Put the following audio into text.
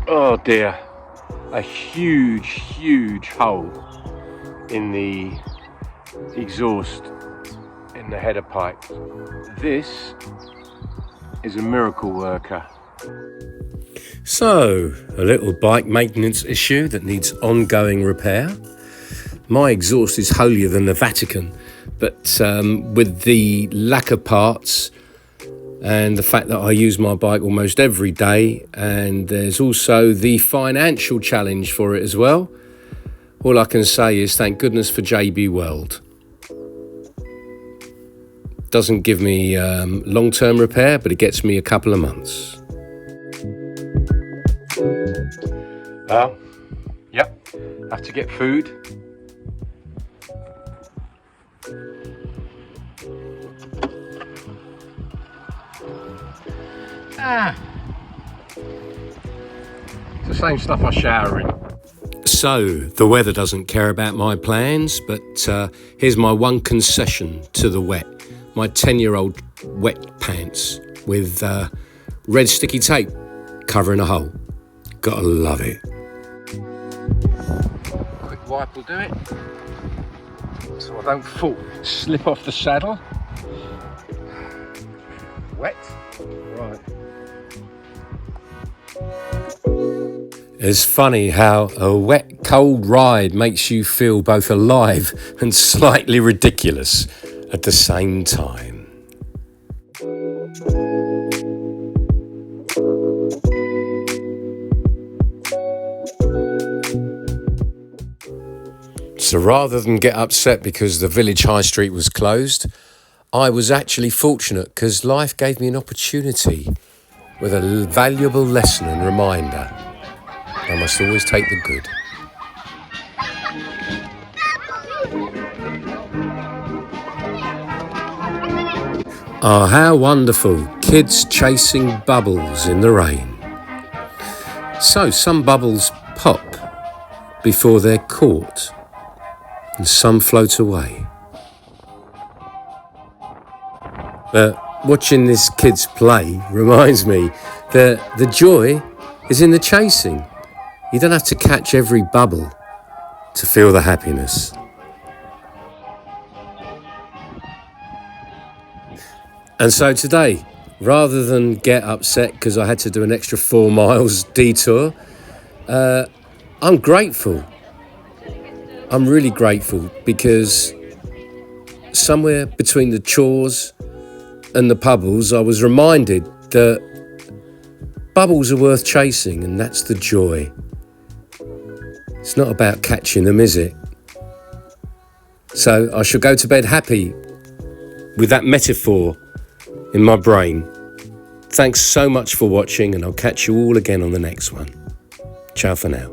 Oh dear, a huge hole in the exhaust in the header pipe. This is a miracle worker. So, a little bike maintenance issue that needs ongoing repair. My exhaust is holier than the Vatican, but with the lack of parts and the fact that I use my bike almost every day, and there's also the financial challenge for it as well, all I can say is thank goodness for JB Weld. Doesn't give me long-term repair, but it gets me a couple of months. Yep, have to get food. It's the same stuff I shower in. So, the weather doesn't care about my plans, but here's my one concession to the wet. My 10-year-old wet pants with red sticky tape covering a hole. Gotta love it. Quick wipe will do it, so I don't slip off the saddle. Wet, right. It's funny how a wet, cold ride makes you feel both alive and slightly ridiculous at the same time. So rather than get upset because the village high street was closed, I was actually fortunate because life gave me an opportunity with a valuable lesson and reminder. I must always take the good. Ah, how wonderful, kids chasing bubbles in the rain. So some bubbles pop before they're caught, and some float away. But watching this kids play reminds me that the joy is in the chasing. You don't have to catch every bubble to feel the happiness. And so today, rather than get upset because I had to do an extra 4 miles detour, I'm grateful. I'm really grateful because somewhere between the chores and the puddles, I was reminded that bubbles are worth chasing, and that's the joy. It's not about catching them, is it? So I shall go to bed happy with that metaphor in my brain. Thanks so much for watching, and I'll catch you all again on the next one. Ciao for now.